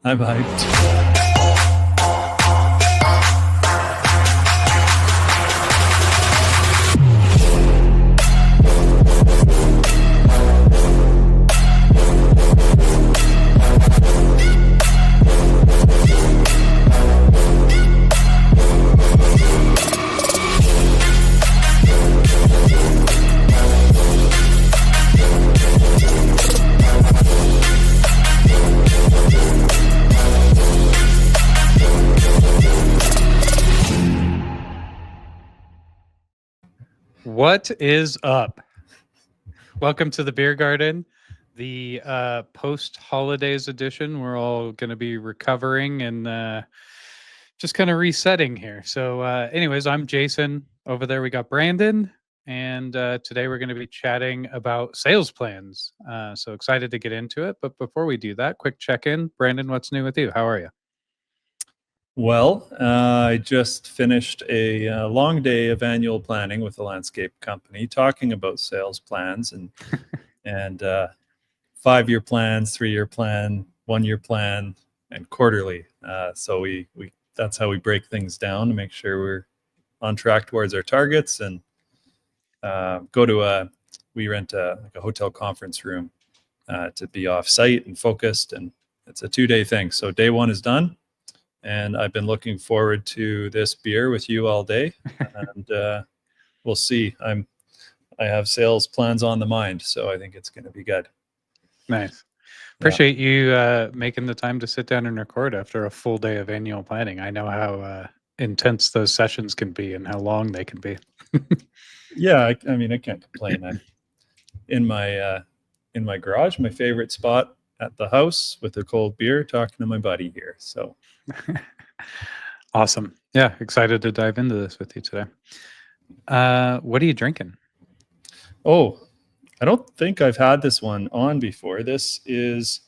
I'm hyped. What is up? Welcome to the Beer Garden, the post-holidays edition. We're all going to be recovering and just kind of resetting here. So anyways, I'm Jason. Over there we got Brandon. And today we're going to be chatting about sales plans. So excited to get into it. But before we do that, quick check-in. Brandon, what's new with you? How are you? Well, I just finished a long day of annual planning with a landscape company, talking about sales plans and 5-year plans, 3-year plan, 1-year plan, and quarterly. So we that's how we break things down to make sure we're on track towards our targets. And we rent a hotel conference room to be off site and focused, and it's a 2-day thing. So day 1 is done. And I've been looking forward to this beer with you all day, and we'll see. I have sales plans on the mind, so I think it's going to be good. Nice. Appreciate you making the time to sit down and record after a full day of annual planning. I know how intense those sessions can be and how long they can be. Yeah, I mean, I can't complain. I'm in my garage, my favorite spot at the house, with a cold beer, talking to my buddy here. So. Awesome. Yeah, excited to dive into this with you today. What are you drinking? Oh, I don't think I've had this one on before. This is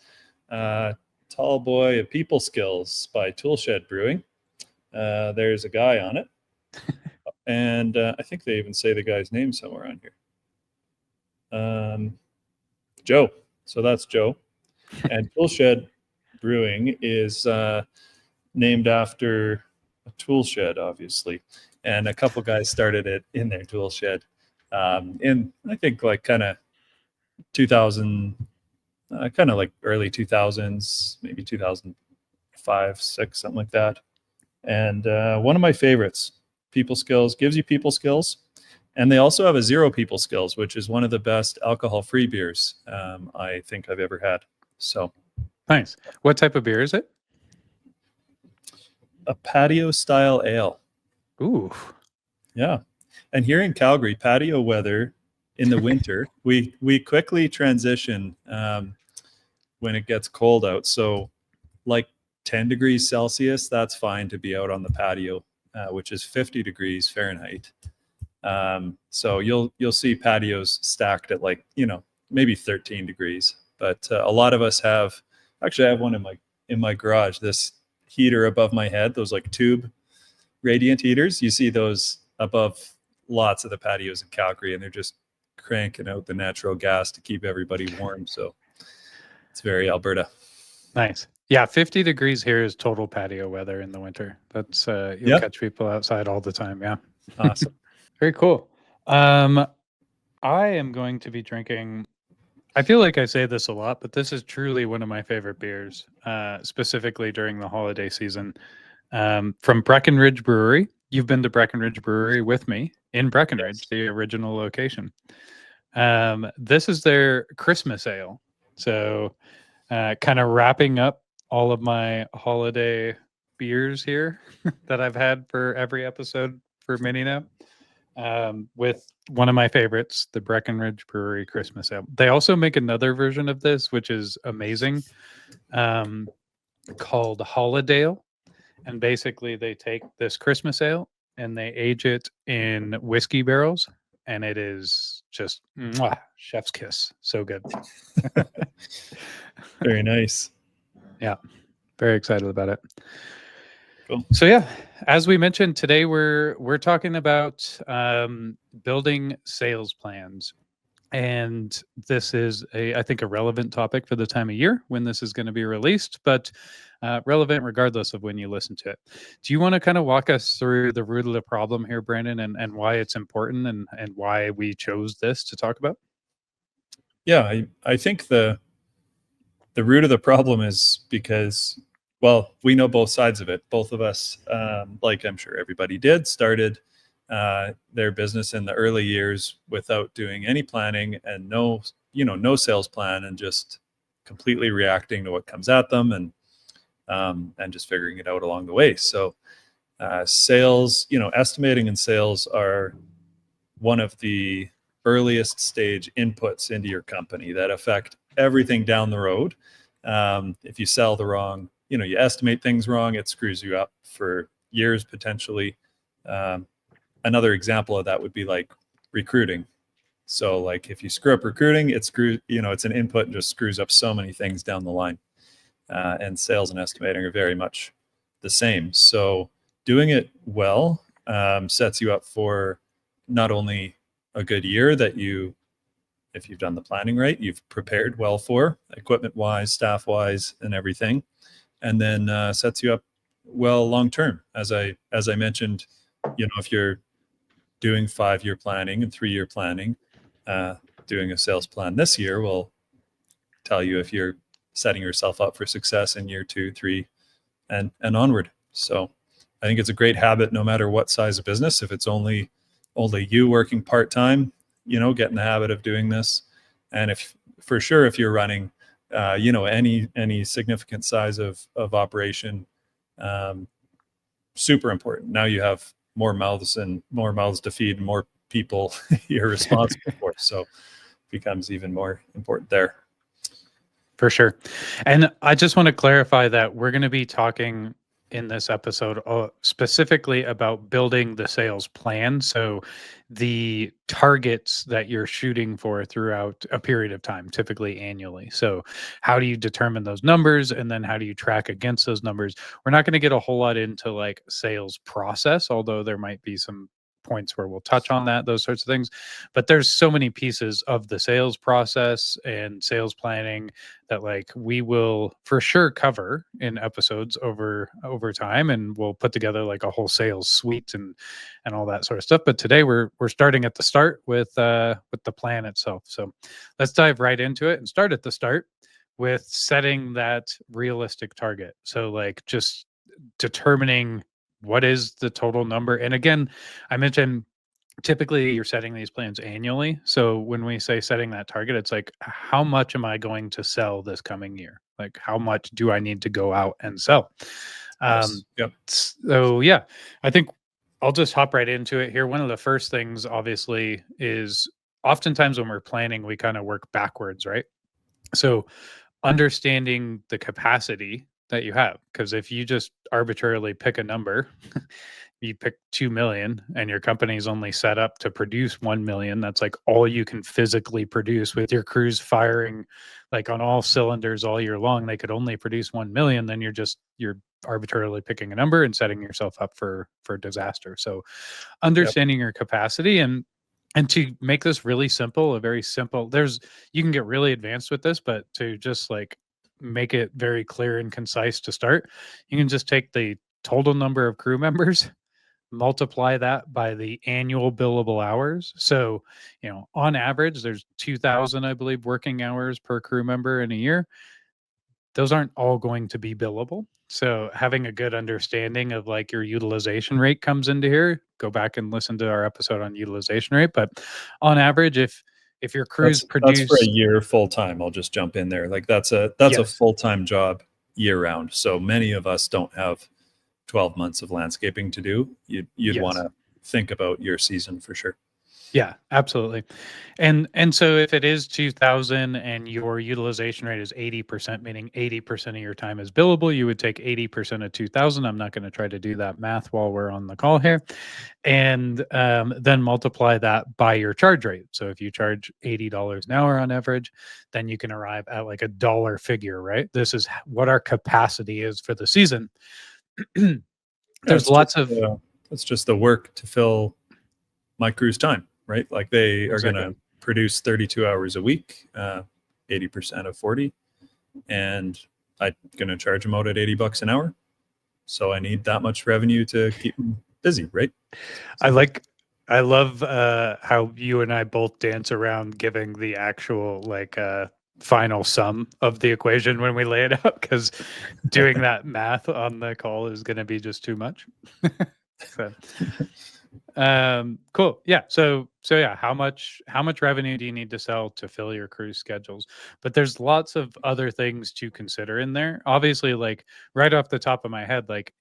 Tall Boy of People Skills by Toolshed Brewing. There's a guy on it. And I think they even say the guy's name somewhere on here. Joe. So that's Joe. And Toolshed Brewing is named after a tool shed, obviously. And a couple guys started it in their tool shed in, I think, like kind of 2000, kind of like early 2000s, maybe 2005, 6, something like that. And one of my favorites, People Skills, gives you people skills. And they also have a Zero People Skills, which is one of the best alcohol-free beers I think I've ever had. So nice. What type of beer is it? A patio-style ale. Ooh. Yeah. And here in Calgary, patio weather in the winter, we quickly transition when it gets cold out. So like 10 degrees Celsius, that's fine to be out on the patio, which is 50 degrees Fahrenheit. So you'll see patios stacked at maybe 13 degrees. But a lot of us have, actually I have one in my garage, this heater above my head, those like tube radiant heaters. You see those above lots of the patios in Calgary, and they're just cranking out the natural gas to keep everybody warm. So it's very Alberta. Nice. Yeah, 50 degrees here is total patio weather in the winter. That's you'll catch people outside all the time. Yeah. Awesome. Very cool. I am going to be drinking, I feel like I say this a lot, but this is truly one of my favorite beers, specifically during the holiday season, from Breckenridge Brewery. You've been to Breckenridge Brewery with me in Breckenridge, the original location. This is their Christmas ale. So kind of wrapping up all of my holiday beers here that I've had for every episode for many now. With one of my favorites, the Breckenridge Brewery Christmas Ale. They also make another version of this, which is amazing, called Holidale. And basically they take this Christmas ale and they age it in whiskey barrels. And it is just chef's kiss. So good. Very nice. Yeah. Very excited about it. Cool. So yeah, as we mentioned today, we're talking about building sales plans, and this is I think a relevant topic for the time of year when this is going to be released. But relevant regardless of when you listen to it. Do you want to kind of walk us through the root of the problem here, Brandon, and why it's important and why we chose this to talk about? Yeah, I think the root of the problem is because, well, we know both sides of it. Both of us, like I'm sure everybody did, started their business in the early years without doing any planning and no sales plan, and just completely reacting to what comes at them, and just figuring it out along the way. So sales, estimating and sales are one of the earliest stage inputs into your company that affect everything down the road. If you sell the wrong, you estimate things wrong, it screws you up for years potentially. Another example of that would be like recruiting. So like if you screw up recruiting, it's an input and just screws up so many things down the line. And sales and estimating are very much the same. So doing it well sets you up for not only a good year that if you've done the planning right, you've prepared well for, equipment wise, staff wise, and everything, and then sets you up well long term. As I mentioned, if you're doing 5-year planning and 3-year planning, doing a sales plan this year will tell you if you're setting yourself up for success in year 2, 3, and onward. So I think it's a great habit no matter what size of business. If it's only you working part-time, get in the habit of doing this. And if you're running any significant size of operation, super important. Now you have more mouths to feed, more people you're responsible for. So it becomes even more important there. For sure. And I just want to clarify that we're going to be talking in this episode specifically about building the sales plan. So the targets that you're shooting for throughout a period of time, typically annually. So how do you determine those numbers, and then how do you track against those numbers? We're not going to get a whole lot into like sales process, although there might be some points where we'll touch on those sorts of things. But there's so many pieces of the sales process and sales planning that like we will for sure cover in episodes over time, and we'll put together like a whole sales suite and all that sort of stuff. But today we're starting at the start with the plan itself. So let's dive right into it and start at the start with setting that realistic target. So like just determining what is the total number. And again, I mentioned typically you're setting these plans annually. So when we say setting that target, it's like, how much am I going to sell this coming year? Like, how much do I need to go out and sell? Yes. Yep. So yeah, I think I'll just hop right into it here. One of the first things, obviously, is oftentimes when we're planning, we kind of work backwards, right? So understanding the capacity that you have, because if you just arbitrarily pick a number, you pick 2 million and your company's only set up to produce 1 million, that's like all you can physically produce with your crews firing like on all cylinders all year long. They could only produce 1 million. Then you're arbitrarily picking a number and setting yourself up for disaster. So understanding your capacity, and to make this really simple, you can get really advanced with this, but to just like make it very clear and concise to start, you can just take the total number of crew members, multiply that by the annual billable hours. So, on average, there's 2,000, I believe, working hours per crew member in a year. Those aren't all going to be billable. So having a good understanding of like your utilization rate comes into here. Go back and listen to our episode on utilization rate. But on average, if your crews That's for a produce, year full time. I'll just jump in there. Like that's a yes, full-time job year round. So many of us don't have 12 months of landscaping to do. You'd want yes. to think about your season for sure. Yeah, absolutely. And so if it is 2,000 and your utilization rate is 80%, meaning 80% of your time is billable, you would take 80% of 2,000. I'm not going to try to do that math while we're on the call here. And then multiply that by your charge rate. So if you charge $80 an hour on average, then you can arrive at like a dollar figure, right? This is what our capacity is for the season. There's lots of... It's just the work to fill my crew's time, right? Like they are going to produce 32 hours a week, 80% of 40. And I'm going to charge them out at $80 an hour. So I need that much revenue to keep them busy, right? I love how you and I both dance around giving the actual like final sum of the equation when we lay it out, because doing that math on the call is going to be just too much. So, cool. Yeah. So yeah, how much revenue do you need to sell to fill your cruise schedules? But there's lots of other things to consider in there. Obviously, like right off the top of my head, like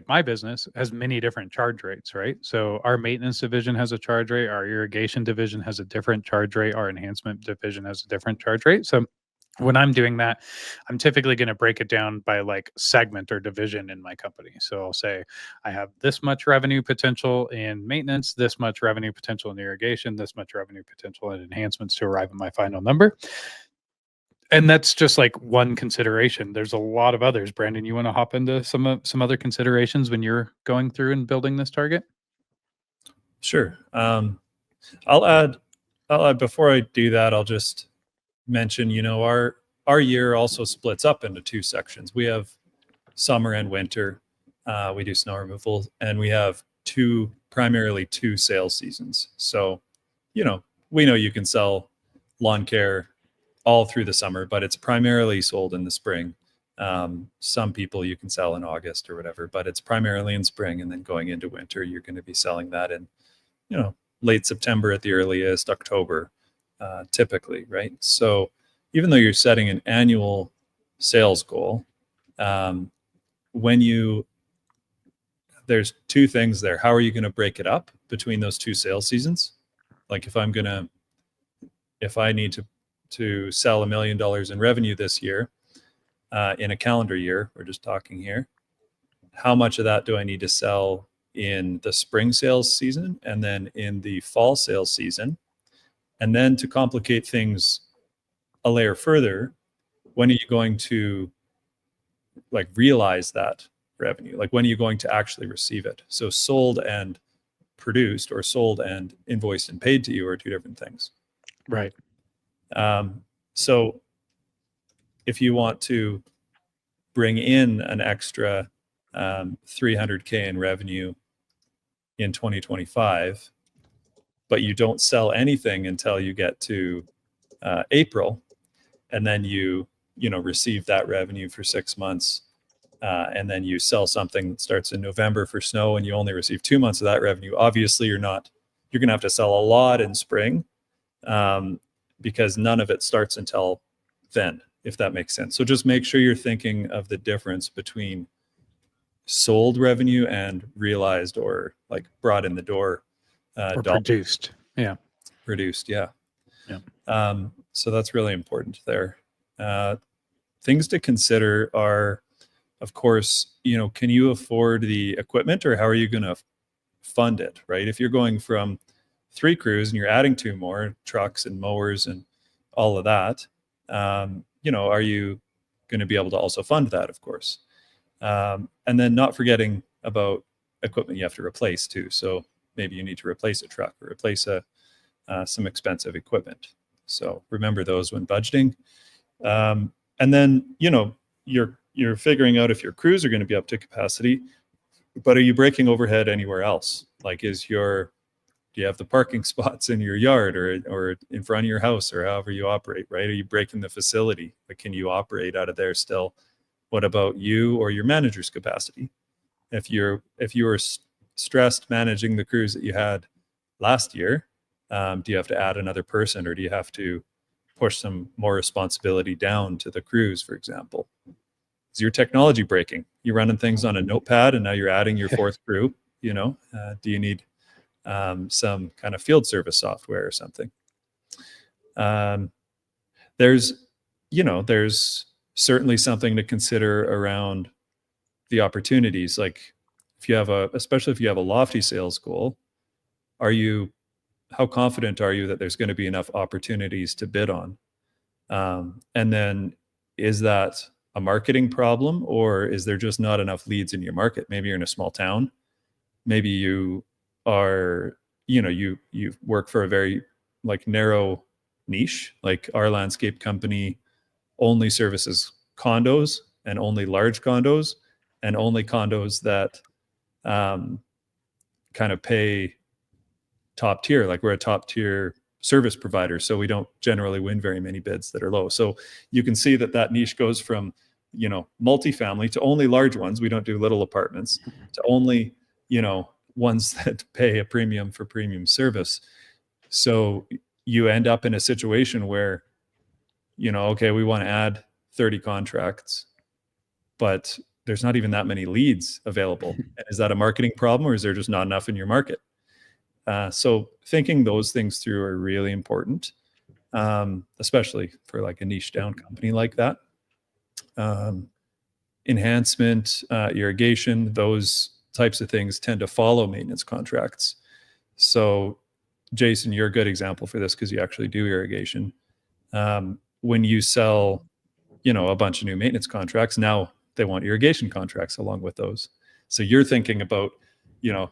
my business has many different charge rates, right? So our maintenance division has a charge rate, our irrigation division has a different charge rate, our enhancement division has a different charge rate. So when I'm doing that, I'm typically going to break it down by like segment or division in my company. So I'll say I have this much revenue potential in maintenance, this much revenue potential in irrigation, this much revenue potential in enhancements to arrive at my final number. And that's just like one consideration. There's a lot of others. Brandon, you want to hop into some other considerations when you're going through and building this target? Sure. I'll add before I do that, I'll just mention, our year also splits up into two sections. We have summer and winter. We do snow removal, and we have primarily two sales seasons. So, we know you can sell lawn care all through the summer, but it's primarily sold in the spring. Some people you can sell in August or whatever, but it's primarily in spring, and then going into winter, you're going to be selling that in, late September at the earliest, October, typically, right? So even though you're setting an annual sales goal, there's two things there. How are you going to break it up between those two sales seasons? Like if I need to sell $1 million in revenue this year, in a calendar year, we're just talking here, how much of that do I need to sell in the spring sales season and then in the fall sales season? And then to complicate things a layer further, when are you going to like realize that revenue? Like when are you going to actually receive it? So sold and produced, or sold and invoiced and paid to you, are two different things. Right. So if you want to bring in an extra $300K in revenue in 2025, but you don't sell anything until you get to April, and then you receive that revenue for 6 months, and then you sell something that starts in November for snow, and you only receive 2 months of that revenue. Obviously, you're going to have to sell a lot in spring, because none of it starts until then, if that makes sense. So just make sure you're thinking of the difference between sold revenue and realized, or like brought in the door, or produced. Yeah. Produced. Yeah. Yeah. So that's really important there. Things to consider are, of course, can you afford the equipment, or how are you going to fund it, right? If you're going from 3 crews and you're adding 2 more trucks and mowers and all of that, are you going to be able to also fund that, of course? And then not forgetting about equipment you have to replace too. So maybe you need to replace a truck or replace some expensive equipment. So remember those when budgeting. And then, you're figuring out if your crews are going to be up to capacity, but are you breaking overhead anywhere else? Like do you have the parking spots in your yard or in front of your house, or however you operate, right? Are you breaking the facility? Like, can you operate out of there still? What about you or your manager's capacity? If you were stressed managing the crews that you had last year, do you have to add another person, or do you have to push some more responsibility down to the crews, for example? Is your technology breaking? You're running things on a notepad, and now you're adding your 4th crew. Do you need some kind of field service software or something? There's certainly something to consider around the opportunities. Like especially if you have a lofty sales goal, how confident are you that there's going to be enough opportunities to bid on? And then is that a marketing problem, or is there just not enough leads in your market? Maybe you're in a small town. Maybe you are, you work for a very like narrow niche. Like our landscape company only services condos and only large condos, and only condos that kind of pay top tier. Like we're a top tier service provider, so we don't generally win very many bids that are low. So you can see that that niche goes from, you know, multifamily to only large ones. We don't do little apartments, to only, you know, ones that pay a premium for premium service. So you end up in a situation where, you know, okay, we want to add 30 contracts, but there's not even that many leads available. And is that a marketing problem, or is there just not enough in your market? So thinking those things through are really important, especially for like a niche down company like that. Enhancement, irrigation, those types of things tend to follow maintenance contracts. So Jason, you're a good example for this because you actually do irrigation. When you sell, you know, a bunch of new maintenance contracts, now they want irrigation contracts along with those. So you're thinking about, you know,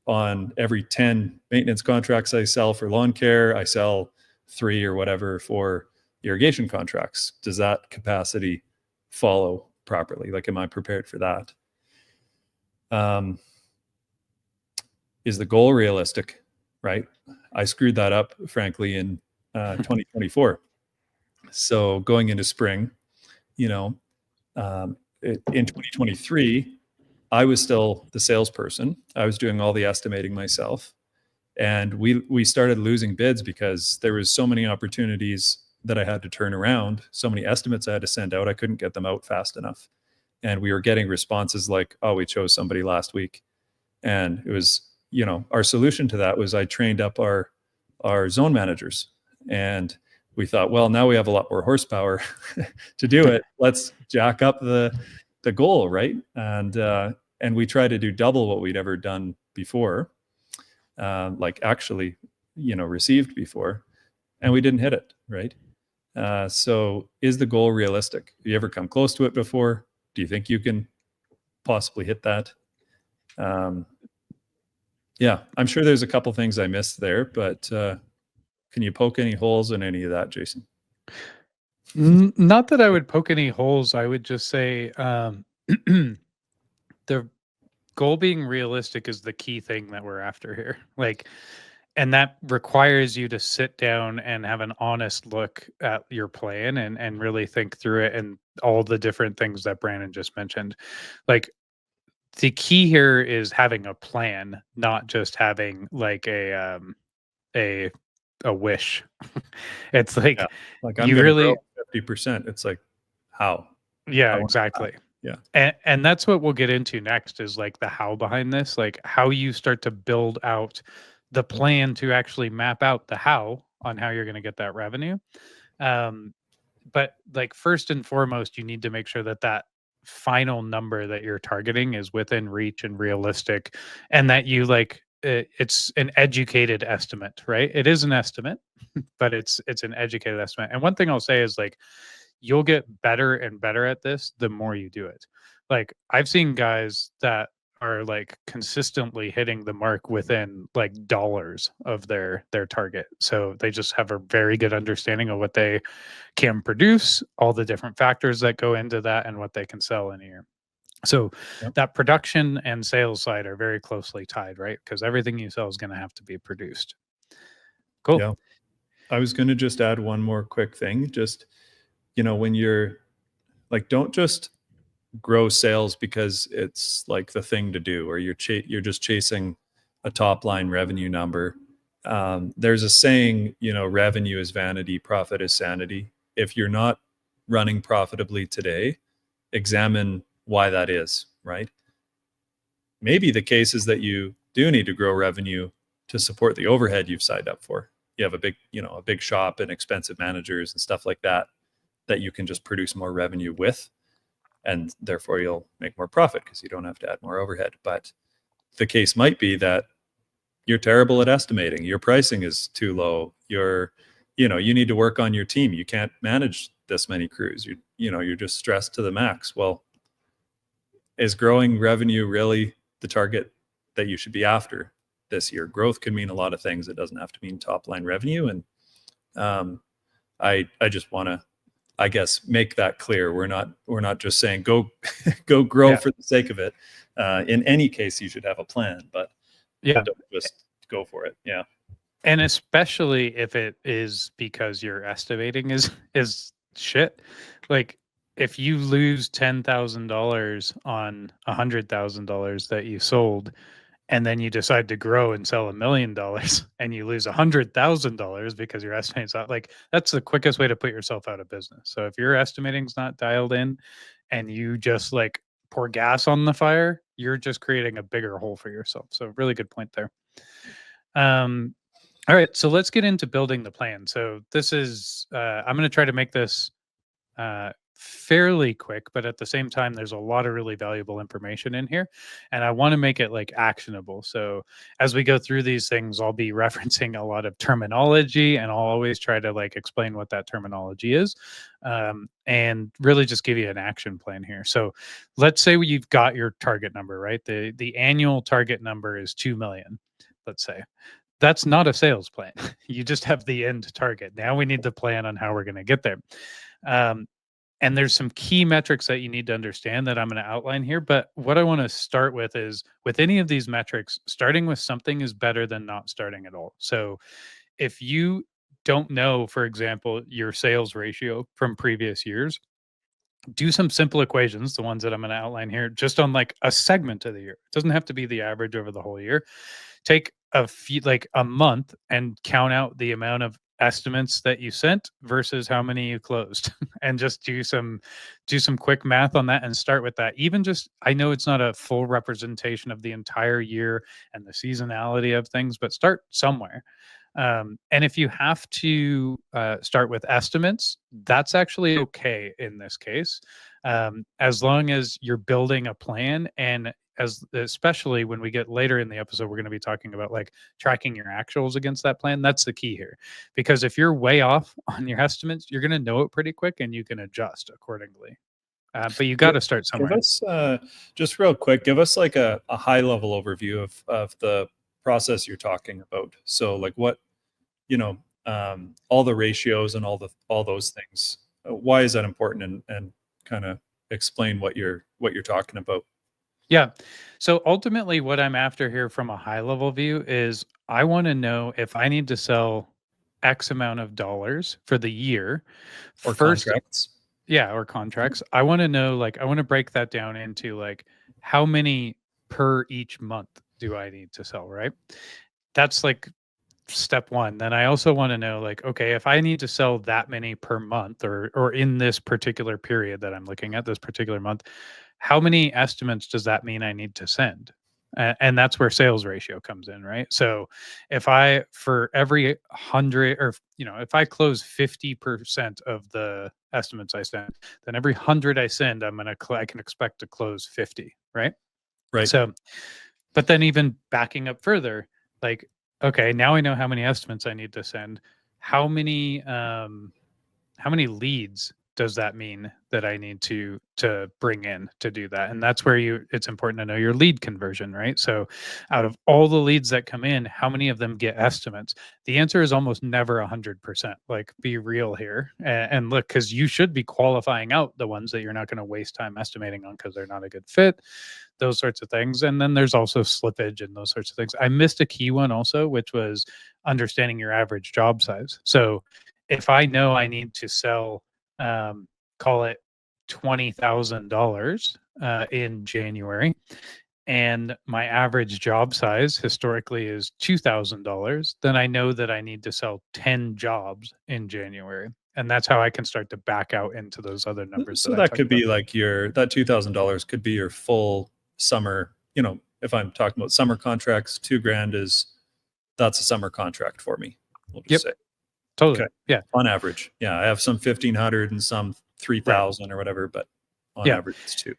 on every 10 maintenance contracts I sell for lawn care, I sell 3 or whatever for irrigation contracts. Does that capacity follow properly? Like, am I prepared for that? Is the goal realistic? Right? I screwed that up, frankly, in 2024. So going into spring, you know, in 2023, I was still the salesperson. I was doing all the estimating myself. And we started losing bids because there was so many opportunities that I had to turn around, so many estimates I had to send out. I couldn't get them out fast enough. And we were getting responses like, oh, we chose somebody last week. And it was, you know, our solution to that was I trained up our zone managers. And we thought, well, now we have a lot more horsepower to do it. Let's jack up the goal, right? And we try to do double what we'd ever done before, like actually, you know, received before, and we didn't hit it, right? So is the goal realistic? Have you ever come close to it before? Do you think you can possibly hit that? Yeah, I'm sure there's a couple things I missed there, but can you poke any holes in any of that, Jason? Not that I would poke any holes. I would just say the goal being realistic is the key thing that we're after here. Like, and that requires you to sit down and have an honest look at your plan and really think through it and all the different things that Brandon just mentioned. Like, the key here is having a plan, not just having like a wish. It's like, Yeah, like I'm you going to really, grow 50%. It's like, how? yeah, I want that. exactly. Yeah. And that's what we'll get into next, is like the how behind this, like how you start to build out the plan to actually map out the how on how you're going to get that revenue. But like, first and foremost, you need to make sure that that final number that you're targeting is within reach and realistic, and that you like it's an educated estimate, right? It is an estimate, but it's an educated estimate. And one thing I'll say is, like, you'll get better and better at this the more you do it. Like, I've seen guys that are like consistently hitting the mark within like dollars of their target. So they just have a very good understanding of what they can produce, all the different factors that go into that, and what they can sell in a year. So Yep. that production and sales side are very closely tied, right? Because everything you sell is going to have to be produced. Cool. Yeah. I was going to just add one more quick thing. Just, you know, when you're like, don't just grow sales because it's like the thing to do, or you're just chasing a top line revenue number. There's a saying, you know, revenue is vanity, profit is sanity. If you're not running profitably today, examine why that is, right? Maybe the case is that you do need to grow revenue to support the overhead you've signed up for. You have a big, you know, a big shop and expensive managers and stuff like that, that you can just produce more revenue with, and therefore you'll make more profit because you don't have to add more overhead. But the case might be that you're terrible at estimating, your pricing is too low, you need to work on your team, you can't manage this many crews, you're just stressed to the max. Well, is growing revenue really the target that you should be after this year? Growth can mean a lot of things. It doesn't have to mean top line revenue. And I just want to I guess, make that clear. We're not just saying go grow for the sake of it. In any case, you should have a plan, but don't just go for it. Yeah. And especially if it is because your estimating is shit. Like if you lose $10,000 on $100,000 that you sold, and then you decide to grow and sell $1 million and you lose $100,000 because your estimate's not, like, that's the quickest way to put yourself out of business. So if your estimating's not dialed in and you just like pour gas on the fire, you're just creating a bigger hole for yourself. So really good point there. All right, so let's get into building the plan. So this is I'm going to try to make this fairly quick, but at the same time, there's a lot of really valuable information in here, and I want to make it like actionable. So as we go through these things, I'll be referencing a lot of terminology, and I'll always try to like explain what that terminology is, and really just give you an action plan here. So let's say you've got your target number, right? The annual target number is 2 million, let's say. That's not a sales plan. You just have the end target. Now we need to plan on how we're going to get there. And there's some key metrics that you need to understand that I'm going to outline here. But what I want to start with is, with any of these metrics, starting with something is better than not starting at all. So if you don't know, for example, your sales ratio from previous years, do some simple equations, the ones that I'm going to outline here, just on like a segment of the year. It doesn't have to be the average over the whole year. Take a few, like a month, and count out the amount of estimates that you sent versus how many you closed, and just do some quick math on that and start with that. Even just, I know it's not a full representation of the entire year and the seasonality of things, but start somewhere. And if you have to start with estimates, that's actually okay in this case, as long as you're building a plan. And especially when we get later in the episode, we're going to be talking about like tracking your actuals against that plan. That's the key here, because if you're way off on your estimates, you're going to know it pretty quick and you can adjust accordingly. But you got to start somewhere. Give us just real quick, give us like a high level overview of the process you're talking about. So like what, all the ratios and all those things. Why is that important, and kind of explain what you're talking about. Yeah. So ultimately, what I'm after here from a high level view is I want to know if I need to sell X amount of dollars for the year. Or First, contracts. yeah, or contracts. I want to know, like, I want to break that down into like how many per each month do I need to sell, right? That's like step one. Then I also want to know, like, okay, if I need to sell that many per month, or in this particular period that I'm looking at, this particular month, how many estimates does that mean I need to send? And that's where sales ratio comes in, right? So if I, for every 100, or if I close 50% of the estimates I send, then every 100 I send, I can expect to close 50, right? Right. So, but then even backing up further, like, okay, now I know how many estimates I need to send. How many leads does that mean that I need to bring in to do that? And that's where it's important to know your lead conversion, right? So out of all the leads that come in, how many of them get estimates? The answer is almost never 100%. Like, be real here, and look, because you should be qualifying out the ones that you're not going to waste time estimating on because they're not a good fit, those sorts of things. And then there's also slippage and those sorts of things. I missed a key one also, which was understanding your average job size. So if I know I need to sell, call it $20,000 in January, and my average job size historically is $2,000, then I know that I need to sell 10 jobs in January. And that's how I can start to back out into those other numbers. So that could be like that $2,000 could be your full summer. If I'm talking about summer contracts, $2,000 that's a summer contract for me. We'll just say. Totally. Okay. Yeah. On average. Yeah. I have some 1,500 and some 3,000 or whatever, but on average it's 2.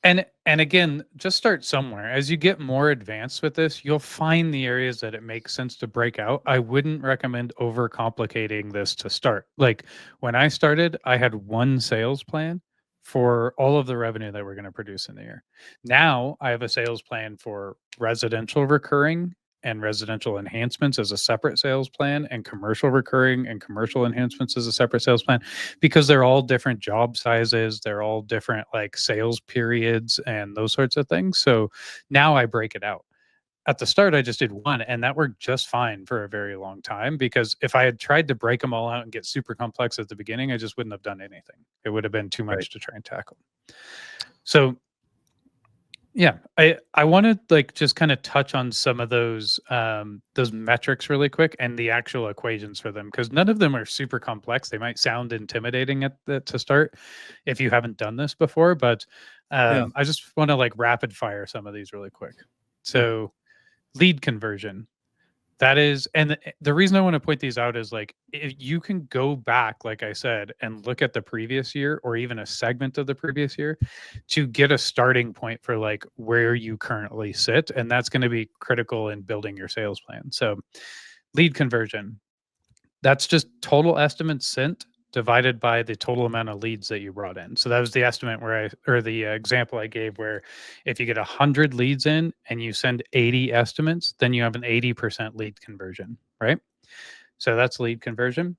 And again, just start somewhere. As you get more advanced with this, you'll find the areas that it makes sense to break out. I wouldn't recommend overcomplicating this to start. Like, when I started, I had one sales plan for all of the revenue that we're going to produce in the year. Now I have a sales plan for residential recurring and residential enhancements as a separate sales plan, and commercial recurring and commercial enhancements as a separate sales plan, because they're all different job sizes, they're all different like sales periods and those sorts of things. So now I break it out. At the start, I just did one, and that worked just fine for a very long time, because if I had tried to break them all out and get super complex at the beginning, I just wouldn't have done anything. It would have been too Right. much to try and tackle. So yeah, I want to like just kind of touch on some of those metrics really quick, and the actual equations for them, because none of them are super complex. They might sound intimidating to start if you haven't done this before, but Yeah. I just want to like rapid fire some of these really quick. Yeah. So lead conversion. That is, and the reason I want to point these out is like, if you can go back, like I said, and look at the previous year or even a segment of the previous year to get a starting point for like where you currently sit. And that's going to be critical in building your sales plan. So, lead conversion, that's just total estimates sent divided by the total amount of leads that you brought in. So that was the estimate or the example I gave, where if you get 100 leads in and you send 80 estimates, then you have an 80% lead conversion, right? So that's lead conversion.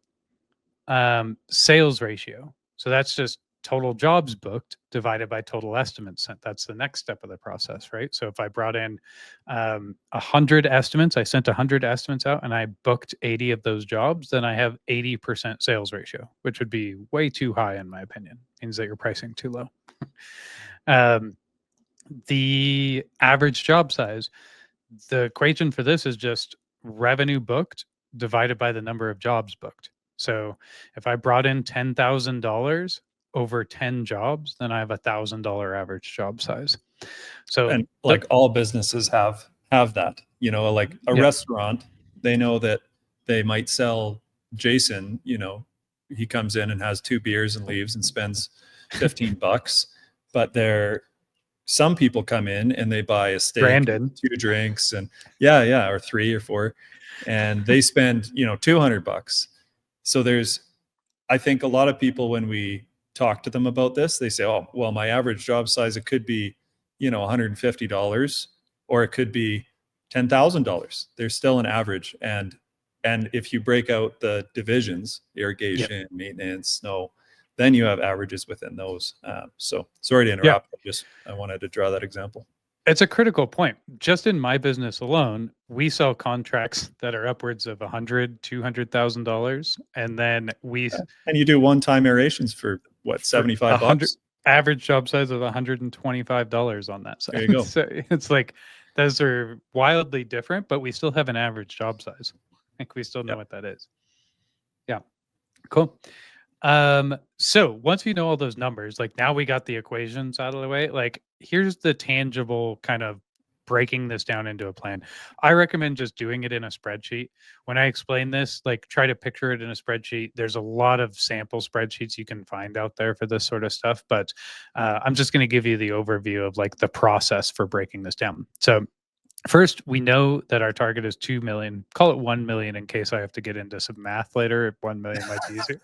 Sales ratio. So that's just total jobs booked divided by total estimates sent. That's the next step of the process, right? So if I brought in 100 estimates, I sent 100 estimates out and I booked 80 of those jobs, then I have 80% sales ratio, which would be way too high in my opinion. Means that you're pricing too low. The average job size. The equation for this is just revenue booked divided by the number of jobs booked. So if I brought in $10,000 over 10 jobs, then I have $1,000 average job size. So And like all businesses have that, like a yeah, restaurant, they know that they might sell Jason, he comes in and has 2 beers and leaves and spends $15, but some people come in and they buy a steak, Brandon. 2 drinks, and yeah, or 3 or 4, and they spend, $200. So I think a lot of people, when we talk to them about this, they say, oh, well, my average job size, it could be, $150, or it could be $10,000. There's still an average. And if you break out the divisions, irrigation, maintenance, snow, then you have averages within those. So sorry to interrupt. I wanted to draw that example. It's a critical point. Just in my business alone, we sell contracts that are upwards of $100,000-$200,000, and then and you do one-time aerations for what, $75? Average job size of $125 on that side. There you go. So it's like those are wildly different, but we still have an average job size. I think we still know what that is. Yeah, cool. So once we know all those numbers, like now we got the equations out of the way, like here's the tangible kind of breaking this down into a plan. I recommend just doing it in a spreadsheet. When I explain this, like try to picture it in a spreadsheet. There's a lot of sample spreadsheets you can find out there for this sort of stuff, but I'm just going to give you the overview of like the process for breaking this down. So first, we know that our target is 2 million. Call it 1 million in case I have to get into some math later. 1 million might be easier.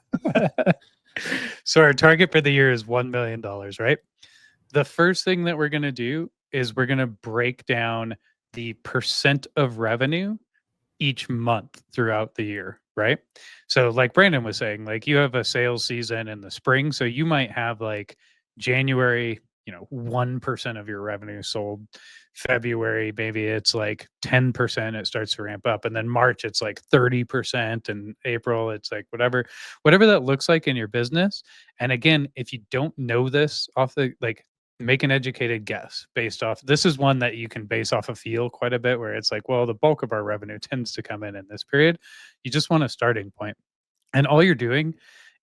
So our target for the year is $1 million, right? The first thing that we're going to do is we're going to break down the percent of revenue each month throughout the year, right? So like Brandon was saying, like you have a sales season in the spring, so you might have like January, 1% of your revenue sold. February, maybe it's like 10%, it starts to ramp up. And then March, it's like 30%. And April, it's like whatever that looks like in your business. And again, if you don't know this make an educated guess based off. This is one that you can base off a feel quite a bit, where it's like, well, the bulk of our revenue tends to come in this period. You just want a starting point. And all you're doing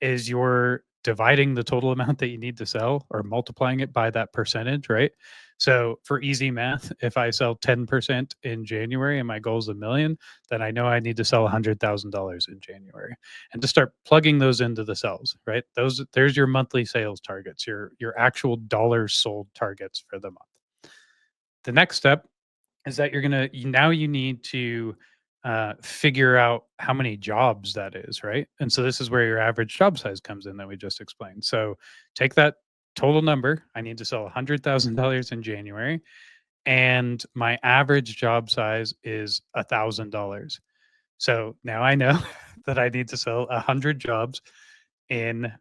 is you're dividing the total amount that you need to sell or multiplying it by that percentage, right? So for easy math, if I sell 10% in January and my goal is $1 million, then I know I need to sell $100,000 in January, and to start plugging those into the cells, right? There's your monthly sales targets, your actual dollars sold targets for the month. The next step is that you need to figure out how many jobs that is, right? And so this is where your average job size comes in that we just explained. So take that total number. I need to sell $100,000 in January. and my average job size is $1,000. So now I know that I need to sell 100 jobs in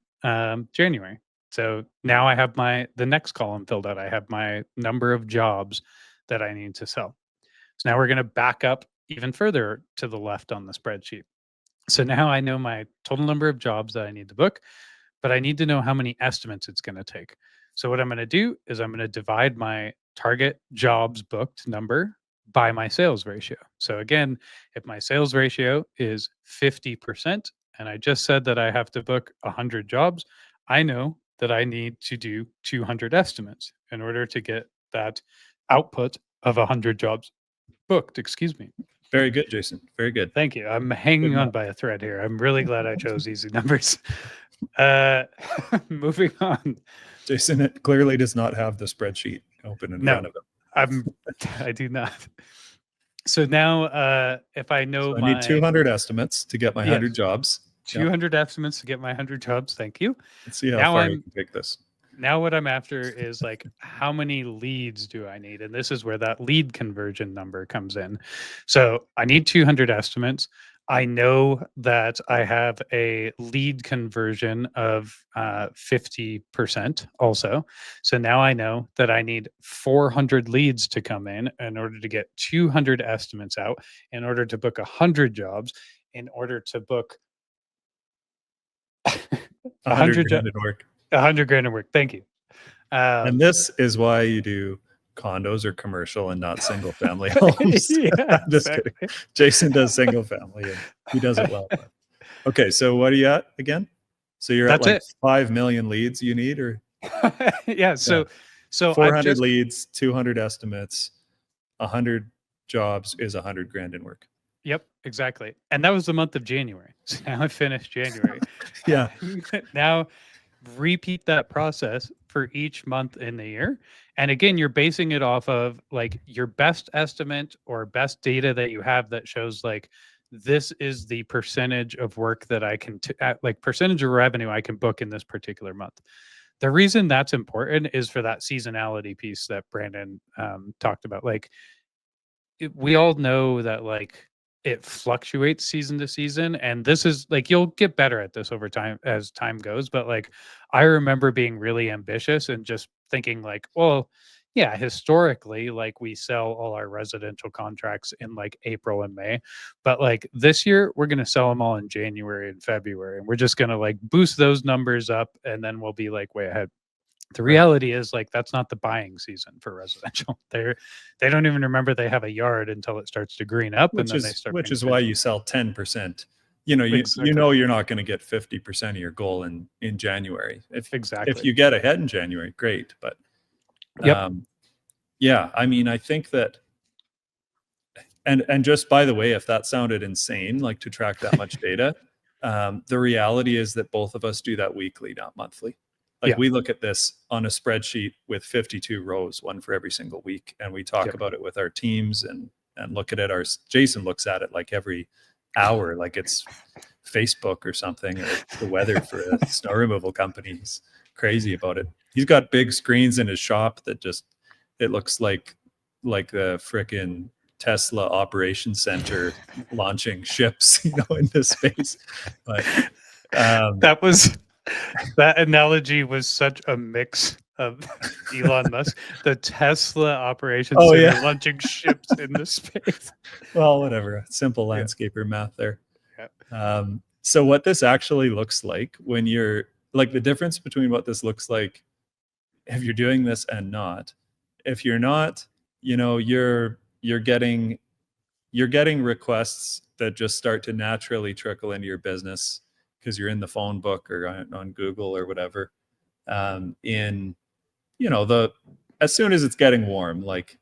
January. So now I have the next column filled out. I have my number of jobs that I need to sell. So now we're going to back up even further to the left on the spreadsheet. So now I know my total number of jobs that I need to book, but I need to know how many estimates it's going to take. So what I'm going to do is I'm going to divide my target jobs booked number by my sales ratio. So again, if my sales ratio is 50%, and I just said that I have to book 100 jobs, I know that I need to do 200 estimates in order to get that output of 100 jobs booked. Excuse me. Very good, Jason. Very good. Thank you. I'm hanging on by a thread here. I'm really glad I chose easy numbers. Moving on. Jason, it clearly does not have the spreadsheet open in front of him. I do not. So now, if I know I need 200 estimates to get my 100 jobs. 200 estimates to get my 100 jobs. Thank you. Let's see how far we can take this. Now what I'm after is like, how many leads do I need? And this is where that lead conversion number comes in. So I need 200 estimates. I know that I have a lead conversion of 50% also. So now I know that I need 400 leads to come in order to get 200 estimates out, in order to book 100 jobs, in order to book 100 grand at work. 100 grand at work. Thank you. And this is why you do condos or commercial and not single family homes. Yeah, Just kidding. Jason does single family and he does it well. Okay, so what are you at again? So you're at like 5 million leads you need, or yeah. So 400 leads, 200 estimates, 100 jobs is 100 grand in work. Yep, exactly. And that was the month of January. So now I finished January. Yeah. Now repeat that process for each month in the year. And again, you're basing it off of like your best estimate or best data that you have that shows like, this is the percentage of work that I can, like percentage of revenue I can book in this particular month. The reason that's important is for that seasonality piece that Brandon talked about. Like we all know that like it fluctuates season to season, and this is like, you'll get better at this over time as time goes, but like I remember being really ambitious and just thinking like, well, yeah, historically like we sell all our residential contracts in like April and May, but like this year we're going to sell them all in January and February, and we're just going to like boost those numbers up, and then we'll be like way ahead. The reality is like that's not the buying season for residential. They don't even remember they have a yard until it starts to green up, and then they start. Which is why you sell 10%. You know, you know you're not going to get 50% of your goal in January. If you get ahead in January, great. But yeah, I mean, I think that, and just by the way, if that sounded insane, like to track that much data, the reality is that both of us do that weekly, not monthly. Like we look at this on a spreadsheet with 52 rows, one for every single week. And we talk about it with our teams and look at it. Jason looks at it like every hour, like it's Facebook or something, or the weather for a snow removal company. He's crazy about it. He's got big screens in his shop that just, it looks like the frickin' Tesla operation center launching ships, you know, into space. But that analogy was such a mix of Elon Musk, the Tesla operation center launching ships into space. Well, whatever. Simple landscaper math there. Yeah. So what this actually looks like when you're like, the difference between what this looks like if you're doing this and not, if you're not, you know, you're getting requests that just start to naturally trickle into your business because you're in the phone book or on Google or whatever. In, you know, as soon as it's getting warm, like,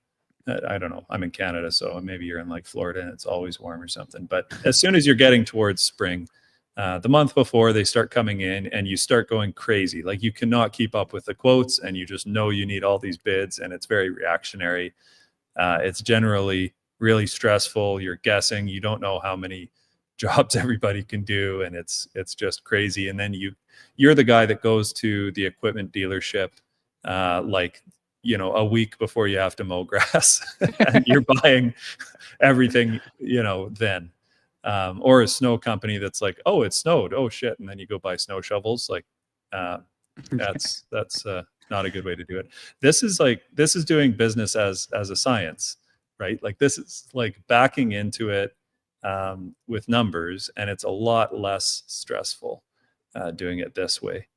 I don't know, I'm in Canada, so maybe you're in like Florida and it's always warm or something. But as soon as you're getting towards spring, the month before, they start coming in and you start going crazy. Like you cannot keep up with the quotes and you just know you need all these bids, and it's very reactionary. It's generally really stressful. You're guessing, you don't know how many jobs everybody can do, and it's just crazy. And then you're the guy that goes to the equipment dealership like a week before you have to mow grass and you're buying everything, then. Or a snow company that's like, oh, it snowed. Oh shit. And then you go buy snow shovels. Like, that's not a good way to do it. This is doing business as a science, right? Like this is like backing into it with numbers, and it's a lot less stressful doing it this way.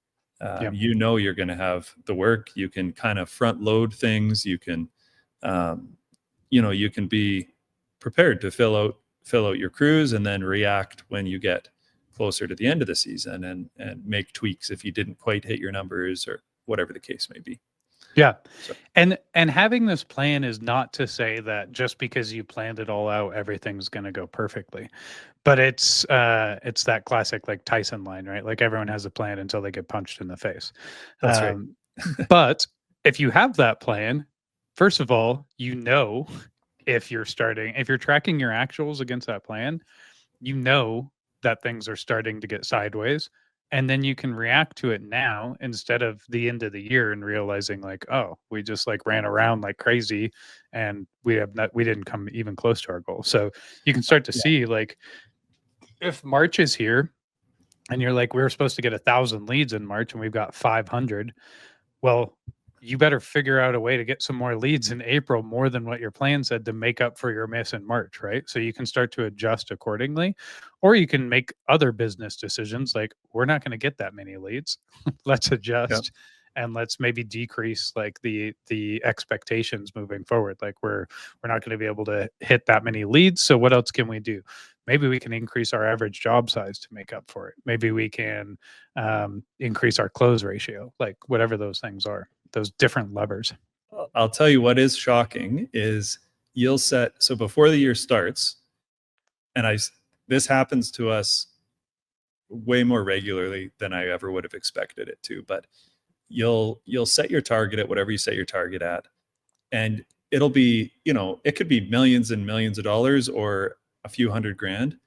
You're going to have the work. You can kind of front load things. You can, you can be prepared to fill out your crews and then react when you get closer to the end of the season and make tweaks if you didn't quite hit your numbers or whatever the case may be. Yeah. So. And having this plan is not to say that just because you planned it all out, everything's going to go perfectly. But it's that classic like Tyson line, right? Like everyone has a plan until they get punched in the face. That's right. But if you have that plan, first of all, if you're tracking your actuals against that plan, that things are starting to get sideways. And then you can react to it now instead of the end of the year and realizing like, oh, we just like ran around like crazy and we didn't come even close to our goal. So you can start to see like if March is here and you're like, we were supposed to get 1,000 leads in March and we've got 500. Well, you better figure out a way to get some more leads in April, more than what your plan said, to make up for your miss in March, right? So you can start to adjust accordingly, or you can make other business decisions like, we're not going to get that many leads. Let's adjust and let's maybe decrease like the expectations moving forward. Like we're not going to be able to hit that many leads. So what else can we do? Maybe we can increase our average job size to make up for it. Maybe we can increase our close ratio, like whatever those things are, those different levers. I'll tell you what is shocking is so before the year starts, and this happens to us way more regularly than I ever would have expected it to, but you'll set your target at whatever you set your target at, and it'll be, it could be millions and millions of dollars or a few $100,000.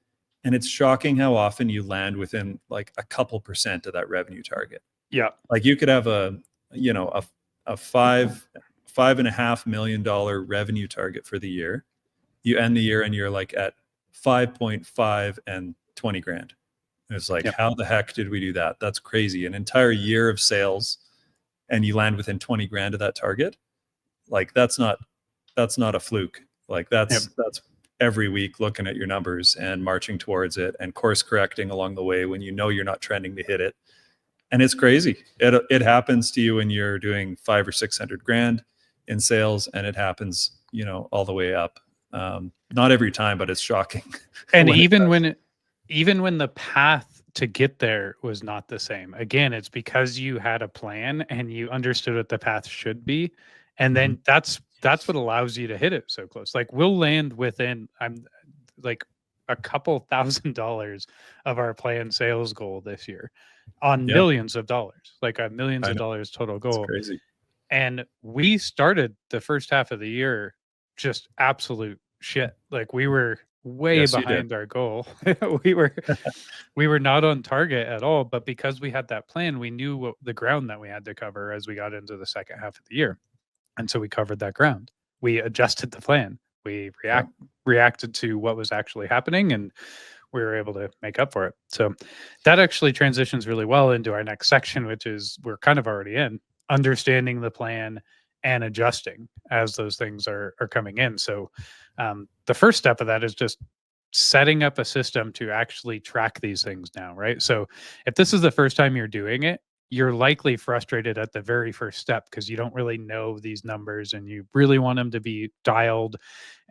And it's shocking how often you land within like a couple % of that revenue target. Yeah. Like you could have a $5.5 million revenue target for the year. You end the year and you're like at 5.5 and 20 grand. And it's like, how the heck did we do that? That's crazy. An entire year of sales and you land within 20 grand of that target. Like that's not a fluke. Like that's every week looking at your numbers and marching towards it and course correcting along the way when you're not trending to hit it. And it's crazy. It happens to you when you're doing 500 or 600 grand in sales, and it happens, all the way up. Not every time, but it's shocking. And even when the path to get there was not the same. Again, it's because you had a plan and you understood what the path should be, and then that's what allows you to hit it so close. Like we'll land within like a couple $1,000s of our planned sales goal this year on millions of dollars, like a millions of dollars total goal. That's crazy. And we started the first half of the year just absolute shit. Like we were way behind our goal. we were not on target at all, but because we had that plan, we knew the ground that we had to cover as we got into the second half of the year. And so we covered that ground. We adjusted the plan. We reacted to what was actually happening, and we were able to make up for it. So that actually transitions really well into our next section, which is we're kind of already in understanding the plan and adjusting as those things are coming in. So the first step of that is just setting up a system to actually track these things now, right? So if this is the first time you're doing it, you're likely frustrated at the very first step because you don't really know these numbers and you really want them to be dialed,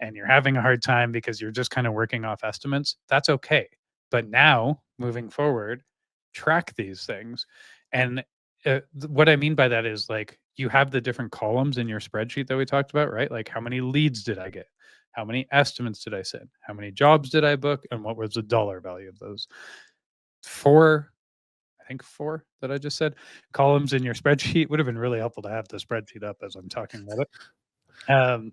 and you're having a hard time because you're just kind of working off estimates. That's okay. But now moving forward, track these things. And what I mean by that is like you have the different columns in your spreadsheet that we talked about, right? Like how many leads did I get? How many estimates did I send? How many jobs did I book? And what was the dollar value of those? Four that I just said columns in your spreadsheet. Would have been really helpful to have the spreadsheet up as I'm talking about it.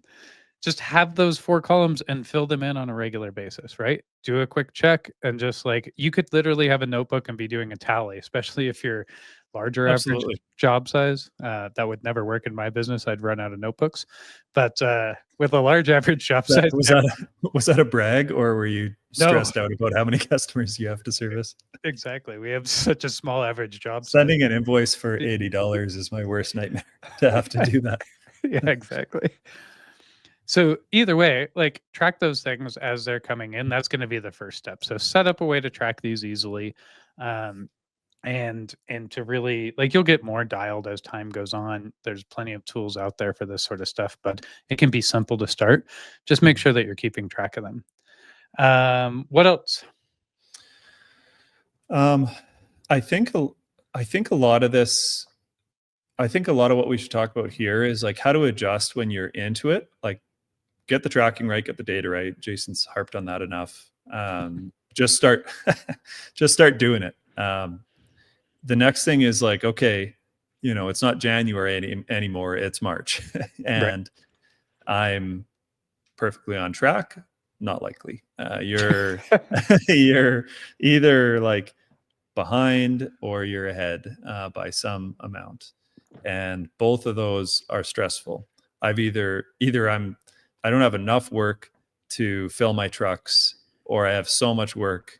Just have those 4 columns and fill them in on a regular basis, right? Do a quick check and just like you could literally have a notebook and be doing a tally, especially if you're larger Absolutely. average job size. That would never work in my business. I'd run out of notebooks. But with a large average job That, size, was that a brag, or were you no, stressed out about how many customers you have to service? exactly. We have such a small average job size. Sending an invoice for $80 is my worst nightmare, to have to do that. Yeah, exactly. So either way, like track those things as they're coming in. That's going to be the first step. So set up a way to track these easily. Um, and to really like you'll get more dialed as time goes on. There's plenty of tools out there for this sort of stuff, but it can be simple to start. Just make sure that you're keeping track of them. What else? I think a lot of this, I think a lot of what we should talk about here is like how to adjust when you're into it. Like get the tracking right, get the data right. Jason's harped on that enough. Just start, just start doing it. The next thing is like, okay, it's not January anymore. It's March, and I'm perfectly on track. Not likely. You're you're either like behind or you're ahead by some amount, and both of those are stressful. I don't have enough work to fill my trucks, or I have so much work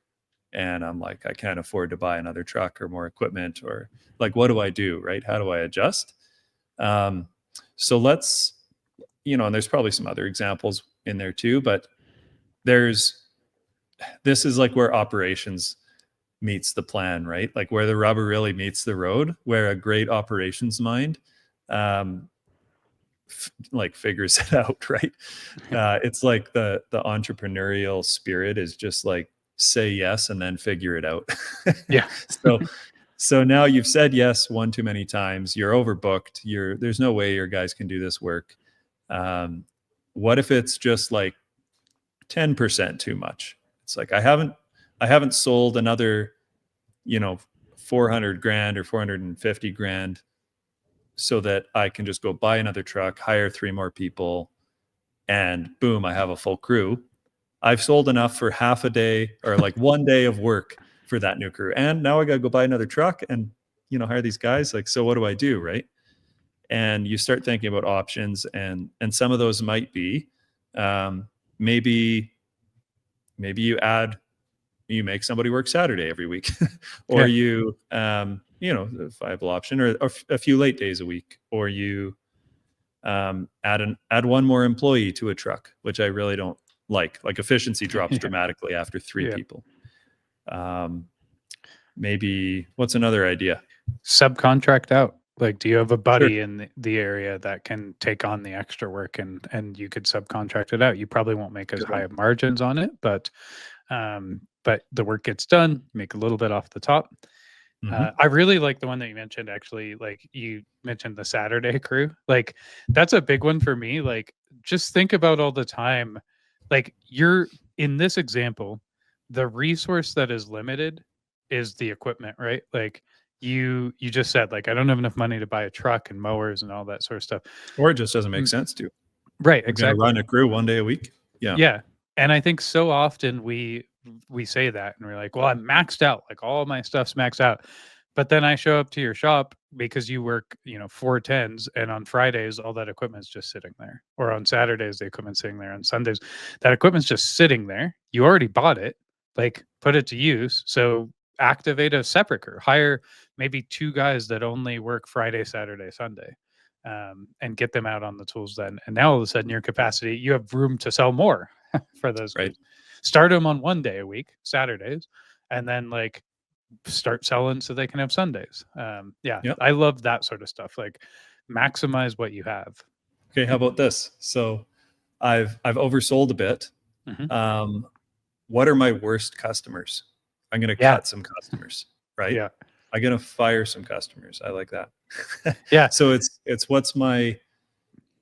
and I'm like, I can't afford to buy another truck or more equipment, or like, what do I do? Right? How do I adjust? So let's, and there's probably some other examples in there too, but this is like where operations meets the plan, right? Like where the rubber really meets the road, where a great operations mind like figures it out, right? It's like the entrepreneurial spirit is just like say yes and then figure it out. Yeah. So now you've said yes one too many times. You're overbooked. There's no way your guys can do this work. What if it's just like 10% too much? It's like I haven't sold another, 400 grand or 450 grand so that I can just go buy another truck, hire 3 more people, and boom, I have a full crew. I've sold enough for half a day or like one day of work for that new crew. And now I got to go buy another truck and, hire these guys. Like, so what do I do? Right. And you start thinking about options, and some of those might be, maybe you make somebody work Saturday every week, or you, a viable option, or a few late days a week, or you add one more employee to a truck, which I really don't like efficiency drops dramatically after 3 people. Maybe what's another idea? Subcontract out. Like, do you have a buddy in the area that can take on the extra work and you could subcontract it out? You probably won't make as high margins on it, but the work gets done, make a little bit off the top. I really like the one that you mentioned, actually. Like you mentioned the Saturday crew. Like that's a big one for me. Like just think about all the time. Like you're in this example, the resource that is limited is the equipment, right? Like you just said, like, I don't have enough money to buy a truck and mowers and all that sort of stuff. Or it just doesn't make sense to. Right, We're exactly. gonna run a crew one day a week. Yeah. Yeah. And I think so often we say that and we're like, well, I'm maxed out, like all my stuff's maxed out. But then I show up to your shop because you work, 4 10s, and on Fridays all that equipment's just sitting there. Or on Saturdays the equipment's sitting there. On Sundays that equipment's just sitting there. You already bought it, like put it to use. So activate a separate crew. Hire maybe 2 guys that only work Friday, Saturday, Sunday. And get them out on the tools then. And now all of a sudden your capacity, you have room to sell more for those. Right. Start them on one day a week, Saturdays, and then like start selling so they can have Sundays. I love that sort of stuff. Like maximize what you have. Okay. How about this? So I've oversold a bit. What are my worst customers? I'm going to cut some customers, right? Yeah. I'm going to fire some customers. I like that. Yeah. So it's what's my,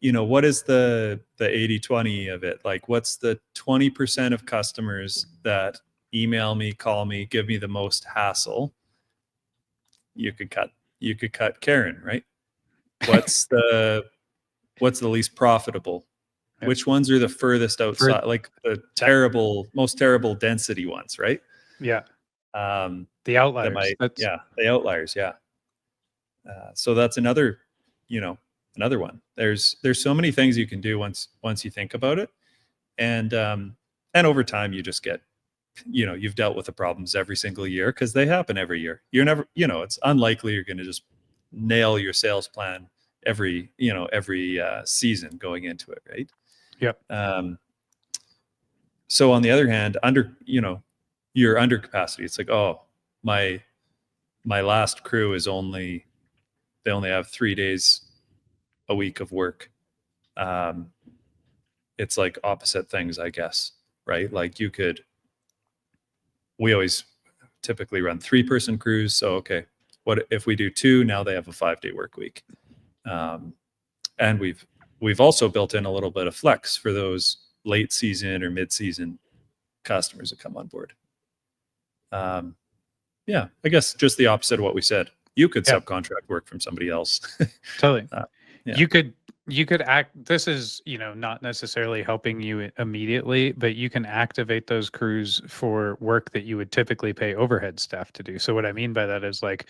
what is the 80-20 of it? Like what's the 20% of customers that email me, call me, give me the most hassle? You could cut Karen, right? What's the least profitable? Yep. Which ones are the furthest outside, like the most terrible density ones, right? Yeah. The outliers. The outliers. Yeah. So that's another, another one. There's so many things you can do once you think about it, and over time you just get, you've dealt with the problems every single year because they happen every year. You're never, it's unlikely you're going to just nail your sales plan every season going into it, right? Yep. So on the other hand, you're under capacity. It's like, oh, my last crew is they only have 3 days a week of work. It's like opposite things, I guess, right? Like we always typically run 3-person crews. So, okay, what if we do 2? Now they have a 5-day work week. And we've also built in a little bit of flex for those late season or mid-season customers that come on board. Yeah, I guess just the opposite of what we said. You could subcontract work from somebody else. Totally. Yeah. You could act, this is, not necessarily helping you immediately, but you can activate those crews for work that you would typically pay overhead staff to do. So what I mean by that is, like,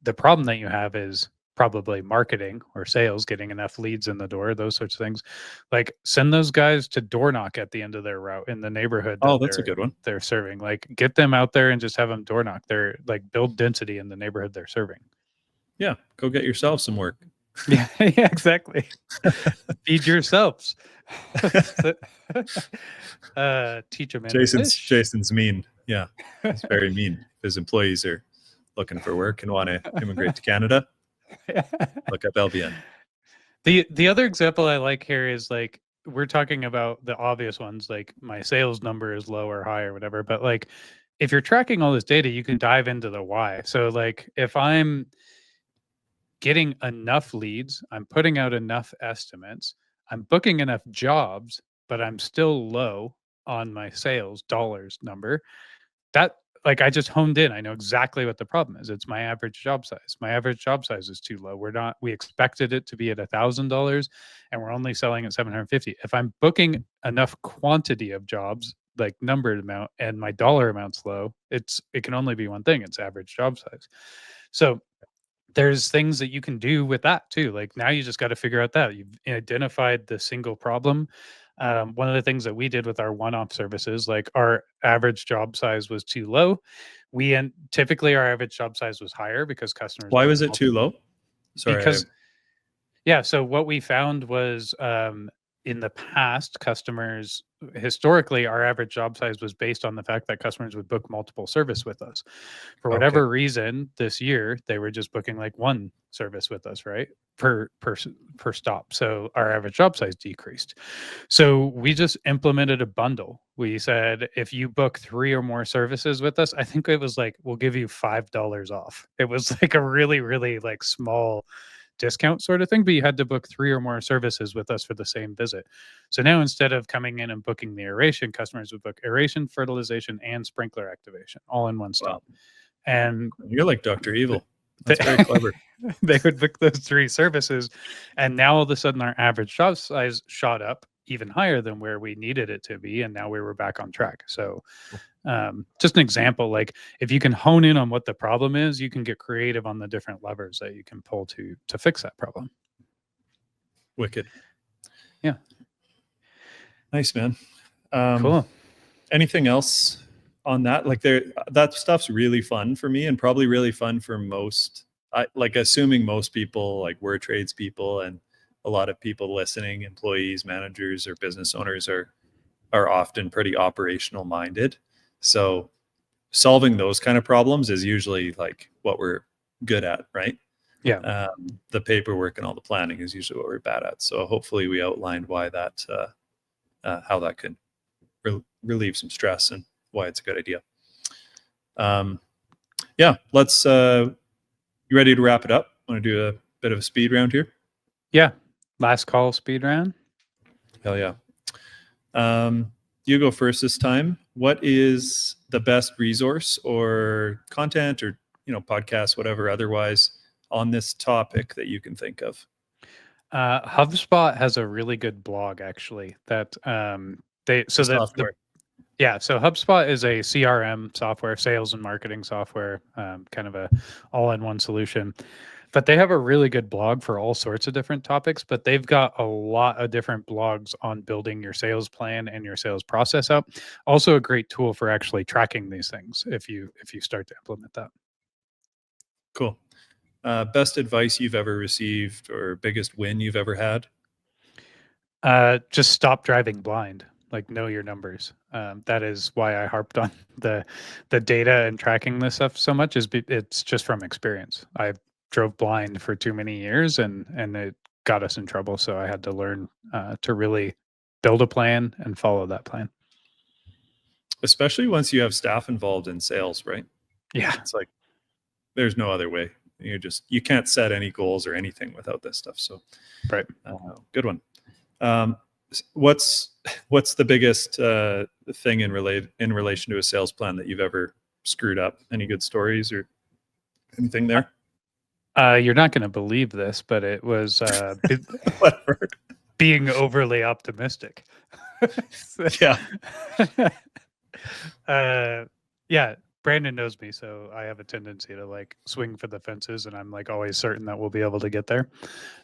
the problem that you have is probably marketing or sales, getting enough leads in the door, those sorts of things. Like, send those guys to door knock at the end of their route in the neighborhood that that's a good one. they're serving. Like, get them out there and just have them door knock. They're like, build density in the neighborhood they're serving. Yeah, go get yourself some work. Yeah, exactly. Feed yourselves. Teach them English. Jason's mean. Yeah, he's very mean. His employees are looking for work and want to immigrate to Canada. Look up LBN. The other example I like here is, like, we're talking about the obvious ones, like my sales number is low or high or whatever. But, like, if you're tracking all this data, you can dive into the why. So, like, if I'm getting enough leads, I'm putting out enough estimates, I'm booking enough jobs, but I'm still low on my sales dollars number, that, like, I just honed in. I know exactly what the problem is. It's my average job size. My average job size is too low. We expected it to be at $1,000 and we're only selling at 750. If I'm booking enough quantity of jobs, like numbered amount, and my dollar amount's low, it can only be one thing. It's average job size. So there's things that you can do with that too. Like, now you just got to figure out that you've identified the single problem. One of the things that we did with our one-off services, like, our average job size was too low. Typically our average job size was higher because customers. Why was it too low? Sorry. Because so what we found was, in the past, customers, historically, our average job size was based on the fact that customers would book multiple service with us. For whatever reason, this year they were just booking like one service with us, right? Per stop. So our average job size decreased. So we just implemented a bundle. We said, if you book 3 or more services with us, I think it was like, we'll give you $5 off. It was like a really, really, like, small discount sort of thing, but you had to book 3 or more services with us for the same visit. So now, instead of coming in and booking the aeration, customers would book aeration, fertilization, and sprinkler activation all in one stop. Wow. And you're like Dr. Evil. That's very clever. They would book those 3 services, and now all of a sudden our average job size shot up even higher than where we needed it to be, and now we were back on track. So just an example, like, if you can hone in on what the problem is, you can get creative on the different levers that you can pull to fix that problem. Wicked. Yeah. Nice, man. Cool. Anything else on that? Like, that stuff's really fun for me, and probably really fun for most. Assuming most people, like, we're tradespeople, and a lot of people listening, employees, managers, or business owners are often pretty operational minded. So solving those kind of problems is usually, like, what we're good at, right? Yeah. The paperwork and all the planning is usually what we're bad at. So hopefully we outlined why that, how that could relieve some stress and why it's a good idea. Yeah, let's, you ready to wrap it up? Want to do a bit of a speed round here? Yeah. Last call speed round. Hell yeah. You go first this time. What is the best resource or content or, podcast, whatever, otherwise, on this topic that you can think of? HubSpot has a really good blog, actually, that so HubSpot is a CRM software, sales and marketing software, kind of a all-in-one solution. But they have a really good blog for all sorts of different topics, but they've got a lot of different blogs on building your sales plan and your sales process up. Also a great tool for actually tracking these things if you start to implement that. Cool. Best advice you've ever received or biggest win you've ever had? Just stop driving blind. Like, know your numbers. That is why I harped on the data and tracking this stuff so much. It's just from experience. I drove blind for too many years, and it got us in trouble. So I had to learn to really build a plan and follow that plan. Especially once you have staff involved in sales, right? Yeah, It's like there's no other way. You can't set any goals or anything without this stuff. So, right. Good one. What's the biggest thing in relation to a sales plan that you've ever screwed up? Any good stories or anything there? You're not going to believe this, but it was Whatever. being overly optimistic. Yeah. Yeah, Brandon knows me, so I have a tendency to like swing for the fences, and I'm like always certain that we'll be able to get there.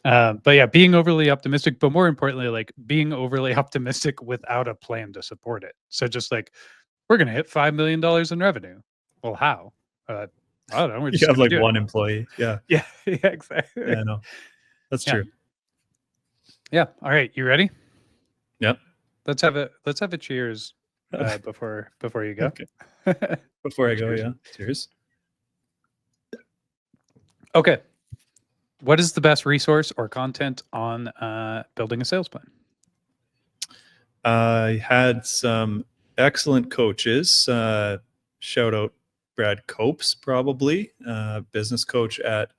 But yeah, being overly optimistic, but more importantly, like being overly optimistic without a plan to support it. So just like, we're gonna hit $5 million in revenue. Well, how? I don't know. We're You just have gonna like do one it. employee. Yeah. Yeah, yeah, exactly. Yeah, no. That's Yeah. true. Yeah. All right, you ready? Yep. Let's have a cheers before you go. Okay. Before I go, Cheers. yeah. Cheers. Okay. What is the best resource or content on building a sales plan? I had some excellent coaches. Shout out Brad Copes, probably business coach at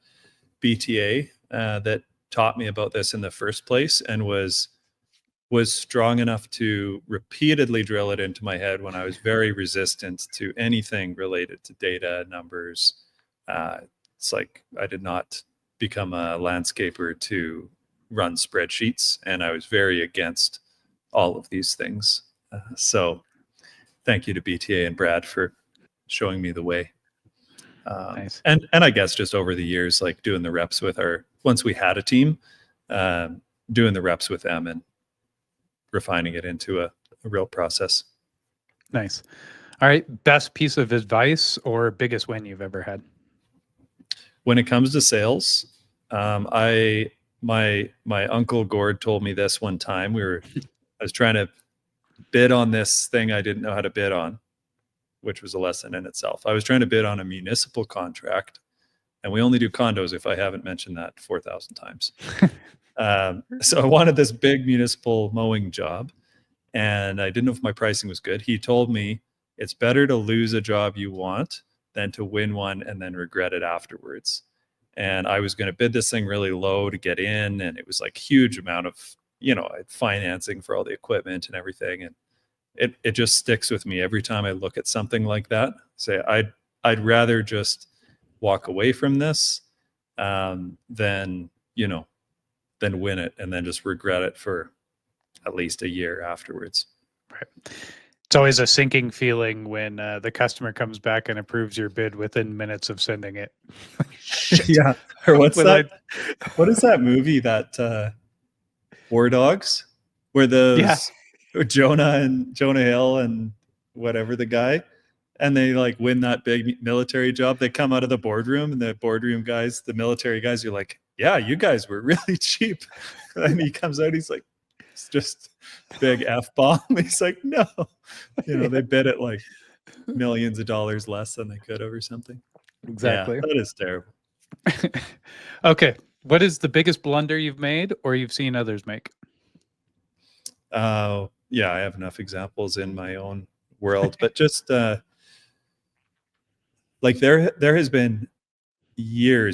BTA, that taught me about this in the first place and was strong enough to repeatedly drill it into my head when I was very resistant to anything related to data, numbers. It's like I did not become a landscaper to run spreadsheets, and I was very against all of these things. So thank you to BTA and Brad for showing me the way. Nice. And I guess just over the years, like doing the reps with once we had a team, doing the reps with them and refining it into a real process. Nice. All right. Best piece of advice or biggest win you've ever had? When it comes to sales, my uncle Gord told me this one time. I was trying to bid on this thing I didn't know how to bid on, which was a lesson in itself. I was trying to bid on a municipal contract, and we only do condos if I haven't mentioned that 4,000 times. So I wanted this big municipal mowing job, and I didn't know if my pricing was good. He told me it's better to lose a job you want than to win one and then regret it afterwards. And I was going to bid this thing really low to get in, and it was like huge amount of, financing for all the equipment and everything. And it just sticks with me every time I look at something like that. Say I'd rather just walk away from this than win it and then just regret it for at least a year afterwards. Right. It's always a sinking feeling when the customer comes back and approves your bid within minutes of sending it. Yeah. Or what's When that? What is that movie that War Dogs, where those Jonah Hill and whatever the guy, and they like win that big military job. They come out of the boardroom, and the boardroom guys, the military guys, are like, "Yeah, you guys were really cheap." And he comes out, he's like, "It's just big F-bomb." He's like, "No," they bid it like millions of dollars less than they could have or something. Exactly. Yeah, that is terrible. Okay. What is the biggest blunder you've made or you've seen others make? Yeah, I have enough examples in my own world, but just like there has been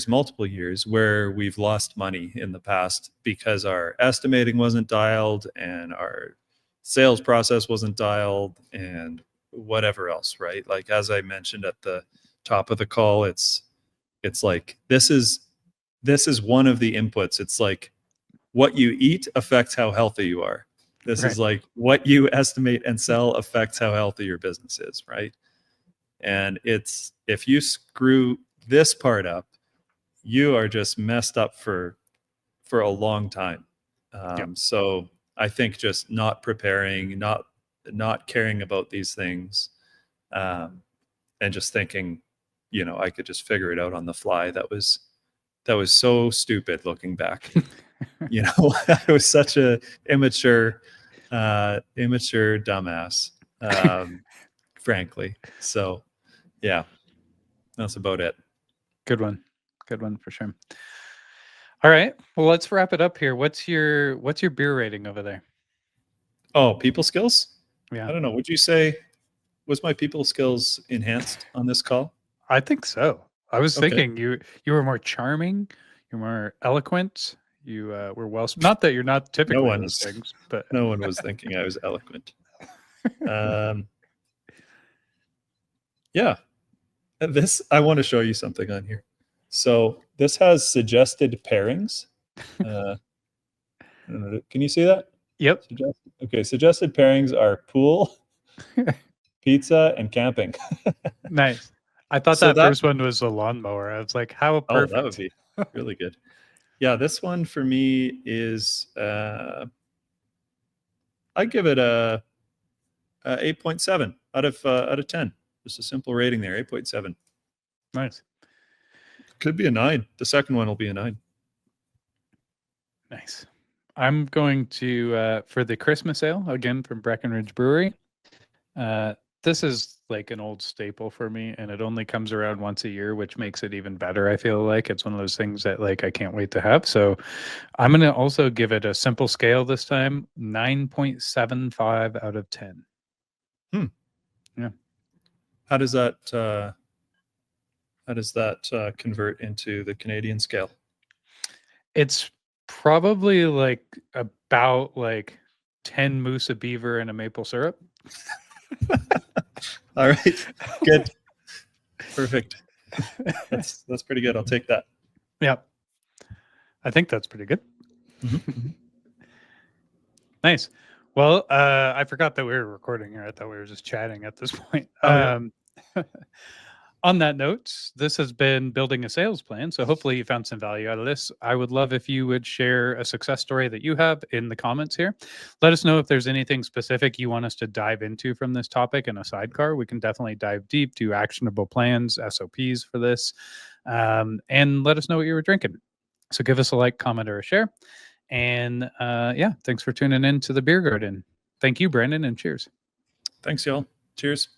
multiple years where we've lost money in the past because our estimating wasn't dialed and our sales process wasn't dialed and whatever else, right? Like, as I mentioned at the top of the call, it's like, this is one of the inputs. It's like what you eat affects how healthy you are. This is like what you estimate and sell affects how healthy your business is, right? And it's, if you screw this part up, you are just messed up for a long time. Yep. So I think just not preparing, not caring about these things, and just thinking, I could just figure it out on the fly. That was so stupid looking back. I was such a immature dumbass, frankly. So yeah, that's about it. Good one for sure. All right, well, let's wrap it up here. What's your beer rating over there? Oh, people skills? Yeah, I don't know. Would you say, was my people skills enhanced on this call? I think so. I was Okay. thinking you were more charming, you're more eloquent, you were well. Not that you're not typically those things, but No one was thinking I was eloquent. Yeah, this, I want to show you something on here. So this has suggested pairings. I don't know, can you see that? Yep. Okay, suggested pairings are pool, pizza, and camping. Nice. I thought So that first one was a lawnmower. I was like, how perfect. that would be really good. Yeah, this one for me is, I give it a 8.7 out of 10. Just a simple rating there, 8.7. Nice. Could be a 9. The second one will be a 9. Nice. I'm going to for the Christmas ale again from Breckenridge Brewery. This is like an old staple for me, and it only comes around once a year, which makes it even better. I feel like it's one of those things that like I can't wait to have. So I'm going to also give it a simple scale this time, 9.75 out of 10. Yeah. How does that convert into the Canadian scale? It's probably like about like 10 moose of beaver and a maple syrup. All right, good, perfect. That's pretty good. I'll take that. Yeah, I think that's pretty good. Mm-hmm. Nice. Well, I forgot that we were recording here. I thought we were just chatting at this point. Oh, yeah. On that note, this has been Building a Sales Plan. So hopefully you found some value out of this. I would love if you would share a success story that you have in the comments here. Let us know if there's anything specific you want us to dive into from this topic in a sidecar. We can definitely dive deep, do actionable plans, SOPs for this, and let us know what you were drinking. So give us a like, comment, or a share. And yeah, thanks for tuning in to the Beer Garden. Thank you, Brandon, and cheers. Thanks, y'all. Cheers.